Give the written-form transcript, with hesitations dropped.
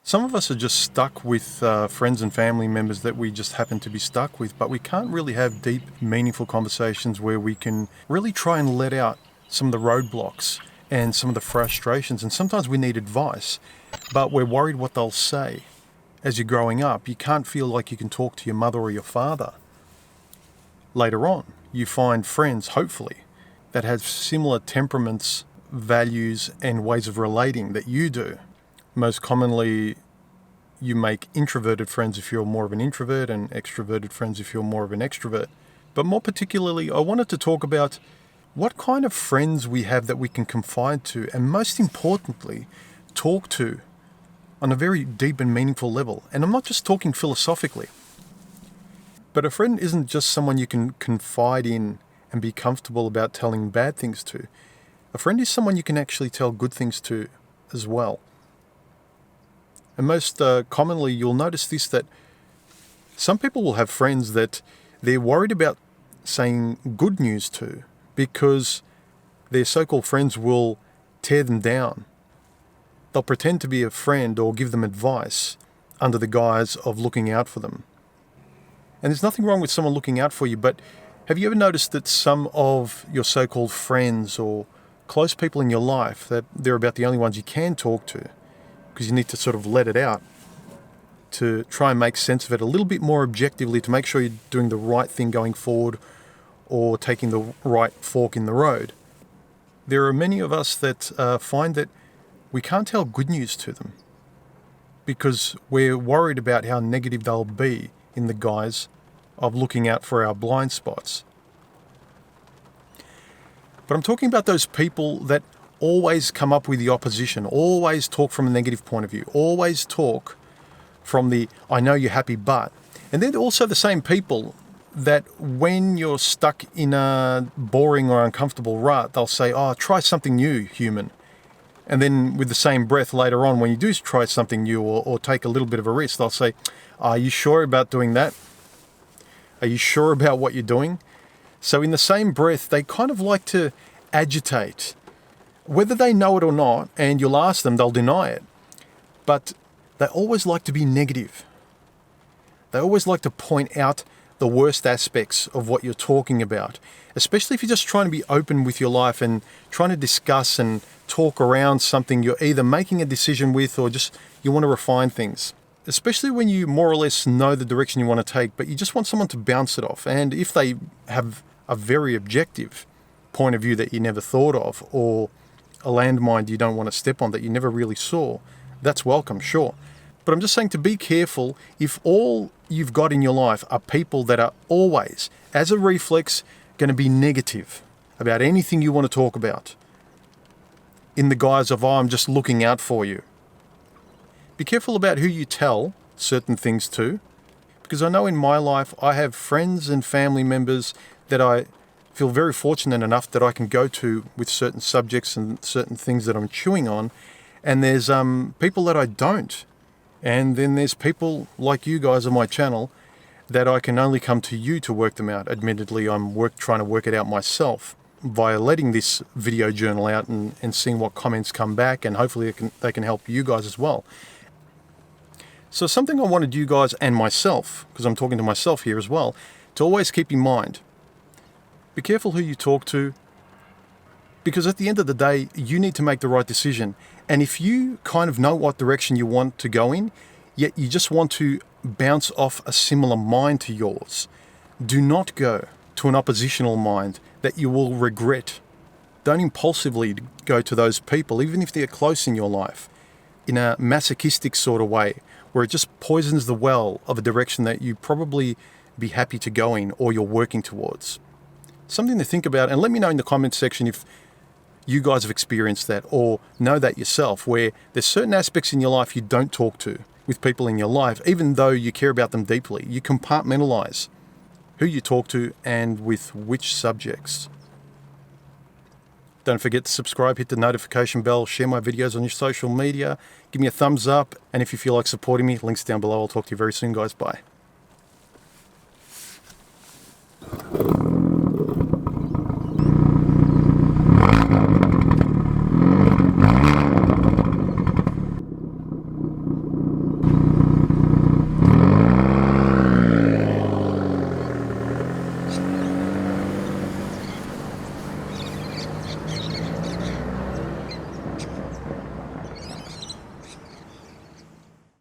Some of us are just stuck with friends and family members that we just happen to be stuck with, but we can't really have deep, meaningful conversations where we can really try and let out some of the roadblocks and some of the frustrations. And sometimes we need advice, but we're worried what they'll say. As you're growing up, you can't feel like you can talk to your mother or your father. Later on, you find friends, hopefully, that have similar temperaments, values, and ways of relating that you do. Most commonly, you make introverted friends if you're more of an introvert and extroverted friends if you're more of an extrovert. But more particularly, I wanted to talk about what kind of friends we have that we can confide to, and most importantly, talk to on a very deep and meaningful level. And I'm not just talking philosophically. But a friend isn't just someone you can confide in and be comfortable about telling bad things to. A friend is someone you can actually tell good things to as well. And most commonly, you'll notice this, that some people will have friends that they're worried about saying good news to because their so-called friends will tear them down. They'll pretend to be a friend or give them advice under the guise of looking out for them. And there's nothing wrong with someone looking out for you, but have you ever noticed that some of your so-called friends or close people in your life, that they're about the only ones you can talk to, because you need to sort of let it out to try and make sense of it a little bit more objectively, to make sure you're doing the right thing going forward or taking the right fork in the road? There are many of us that find that we can't tell good news to them because we're worried about how negative they'll be in the guise of looking out for our blind spots. But I'm talking about those people that always come up with the opposition, always talk from a negative point of view, always talk from the I know you're happy but. And they're also the same people that when you're stuck in a boring or uncomfortable rut, they'll say, oh, try something new, human. And then with the same breath later on, when you do try something new or take a little bit of a risk, they'll say, are you sure about doing that? Are you sure about what you're doing? So in the same breath, they kind of like to agitate. Whether they know it or not, and you'll ask them, they'll deny it. But they always like to be negative. They always like to point out the worst aspects of what you're talking about, especially if you're just trying to be open with your life and trying to discuss and talk around something you're either making a decision with or just you want to refine things. Especially when you more or less know the direction you want to take, but you just want someone to bounce it off. And if they have a very objective point of view that you never thought of, or a landmine you don't want to step on that you never really saw, that's welcome, sure. But I'm just saying to be careful if all you've got in your life are people that are always, as a reflex, going to be negative about anything you want to talk about in the guise of, oh, I'm just looking out for you. Be careful about who you tell certain things to, because I know in my life I have friends and family members that I feel very fortunate enough that I can go to with certain subjects and certain things that I'm chewing on. And there's people that I don't. And then there's people like you guys on my channel that I can only come to you to work them out. Admittedly, I'm trying to work it out myself via letting this video journal out and seeing what comments come back, and hopefully they can help you guys as well. So something I wanted you guys and myself, because I'm talking to myself here as well, to always keep in mind. Be careful who you talk to, because at the end of the day, you need to make the right decision. And if you kind of know what direction you want to go in, yet you just want to bounce off a similar mind to yours, do not go to an oppositional mind that you will regret. Don't impulsively go to those people, even if they're close in your life, in a masochistic sort of way, where it just poisons the well of a direction that you probably be happy to go in or you're working towards. Something to think about, and let me know in the comments section if you guys have experienced that or know that yourself, where there's certain aspects in your life you don't talk to with people in your life, even though you care about them deeply. You compartmentalize who you talk to and with which subjects. Don't forget to subscribe, hit the notification bell, share my videos on your social media, give me a thumbs up, and if you feel like supporting me, links down below. I'll talk to you very soon, guys. Bye.